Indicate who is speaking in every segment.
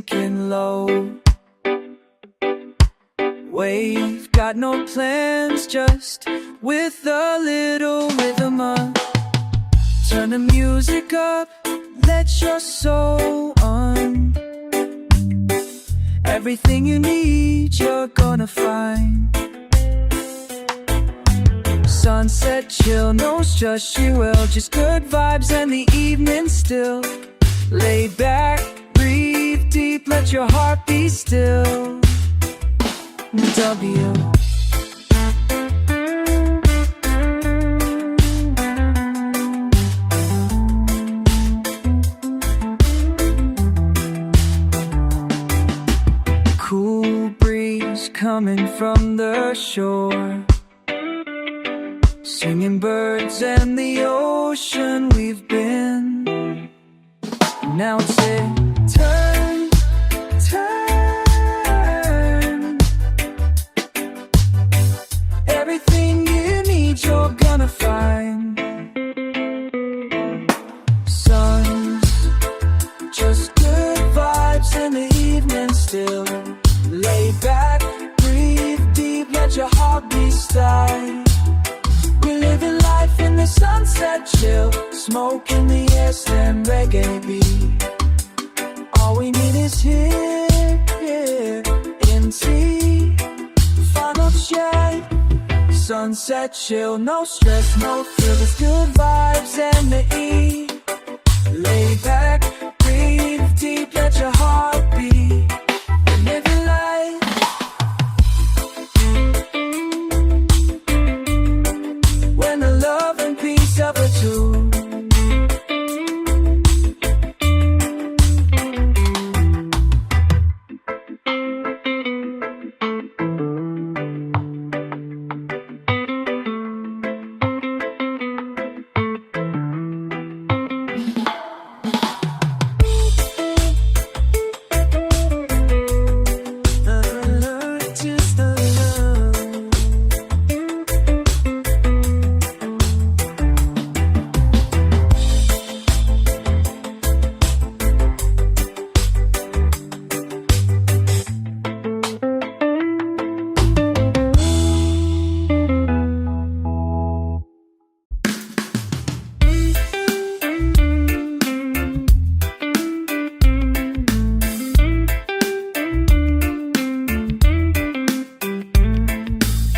Speaker 1: sinking low. We've got no plans, just with a little rhythm up. Turn the music up, let your soul on. Everything you need, you're gonna find. Sunset chill, no stress, you will. Just good vibes and the evening still. Lay back, breathe deep, let your heart be still. W. Cool breeze coming from the shore, singing birds and the ocean we've been. Now it's it, turn, turn. Everything you need you're gonna find. Suns, just good vibes in the evening still. Lay back, breathe deep, let your heart be still. We're living life in the sunset chill, smoke in the air, slam reggae beat. All we need is here, in tea. Final check, sunset chill, no stress, no fear. There's good vibes and the E. Lay back, breathe deep, let your heart beat. We're living life. When the love and peace of a two.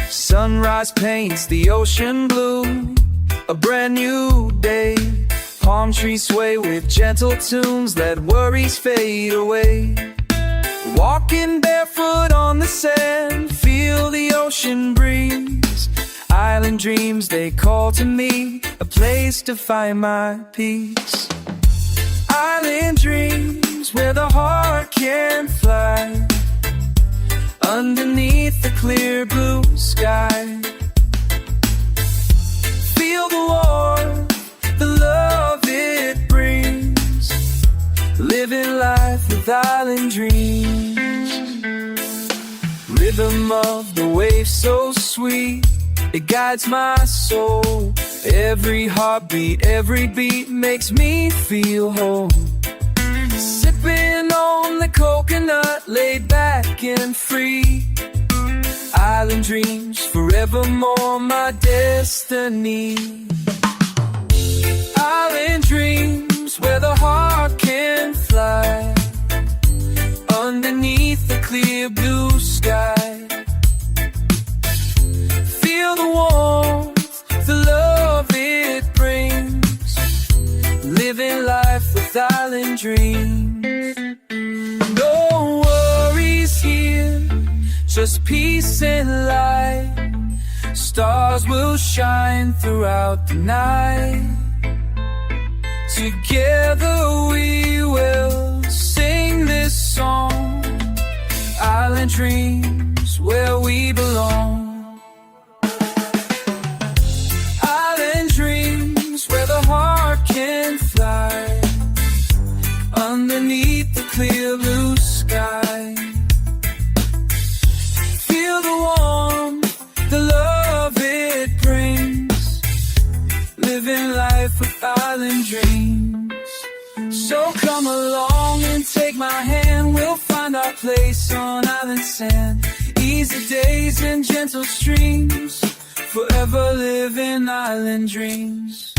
Speaker 1: Sunrise paints the ocean blue, a brand new day. Palm trees sway with gentle tunes, let worries fade away. Walking barefoot on the sand, feel the ocean breeze. Island dreams, they call to me, a place to find my peace. Island dreams, where the heart can fly, underneath the clear blue sky. Feel the warmth, the love it brings, living life with island dreams. Rhythm of the waves so sweet, it guides my soul. Every heartbeat, every beat makes me feel whole. Sipping on the coconut, laid back and free. Island dreams, forevermore my destiny. Island dreams, where the heart can fly, underneath the clear blue sky. Feel the warmth, the love it brings, living life with island dreams. No worries here, just peace and light. Stars will shine throughout the night. Together we will sing this song. Island dreams, where we belong. Island dreams, where the heart can fly, underneath the clear blue sky. Feel the warmth, the love it brings, living life with island dreams. So come along and take take my hand, we'll find our place on island sand. Easy days and gentle streams, forever living island dreams.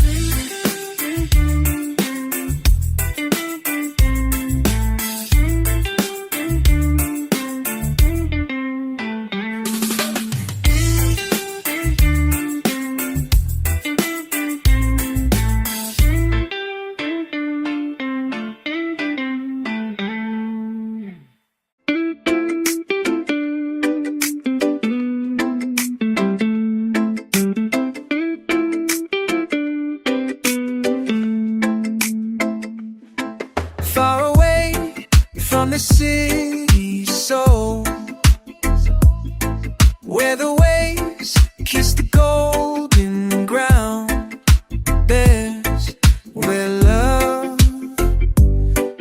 Speaker 1: Far away from the city soul, where the waves kiss the golden ground, there's where love,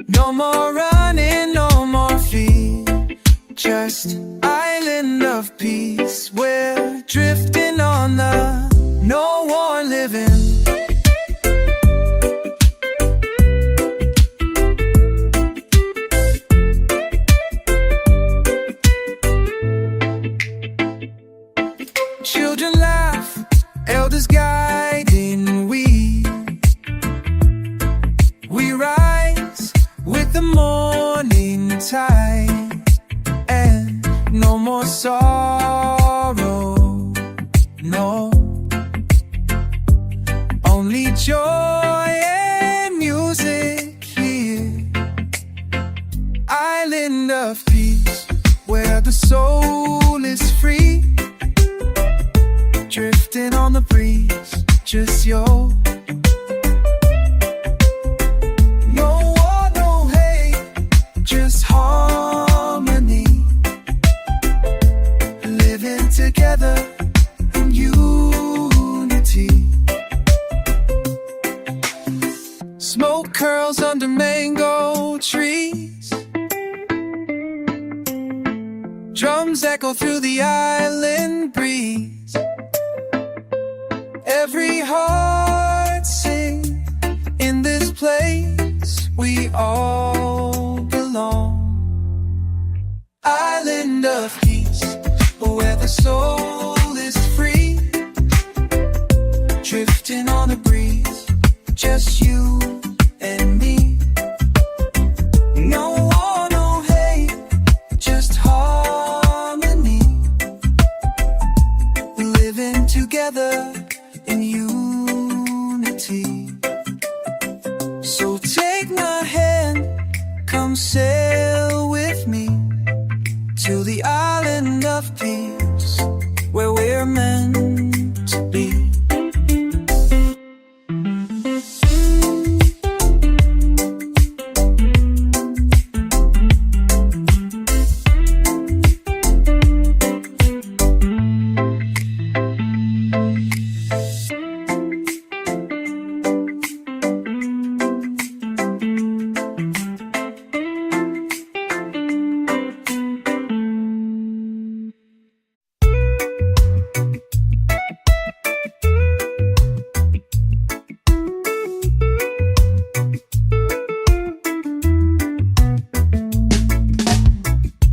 Speaker 1: no more running, no more fear, just island of peace. We're drifting on the no war living. Children laugh, elders guiding, we rise with the morning tide, and no more sorrow, no, only joy and music here. Island of peace, where the soul is free, drifting on the breeze, just yo. No war, no hate, just harmony, living together in unity. Smoke curls under mango trees, drums echo through the island breeze. Every heart sing in this place, we all belong. Island of peace, where the soul is free, drifting on the breeze, just you and me. No war, no hate, just harmony, living together in unity. So take my hand, come sail with me to the island of peace, where we're meant to be.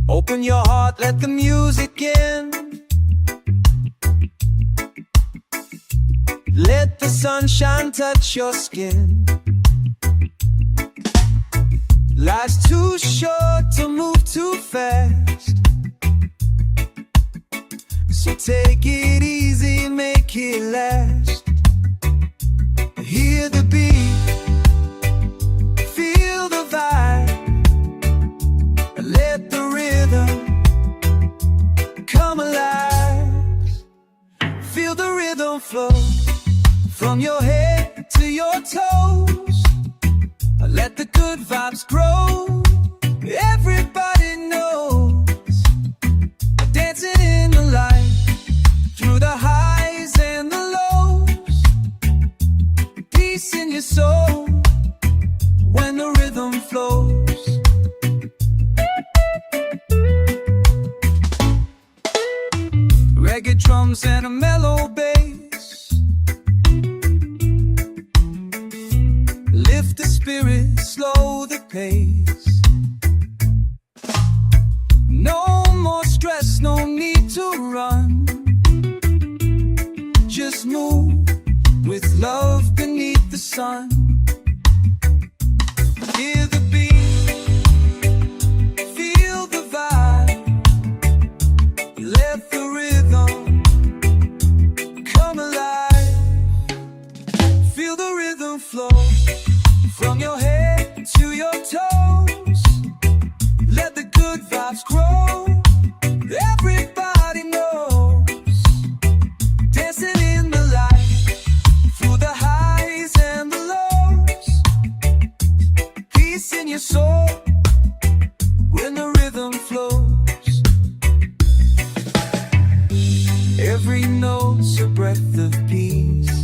Speaker 1: Open your heart, let the music in. Let the sunshine touch your skin. Life's too short to move too fast, so take it easy, make it last. Hear the beat, feel the vibe, let the rhythm come alive. Feel the rhythm flow from your head to your toes. Let the good vibes grow. Everybody knows, dancing in the light, through the highs and the lows. Peace in your soul when the rhythm flows. Reggae drums and a mellow bass lift the spirit, slow the pace. Every note's a breath of peace.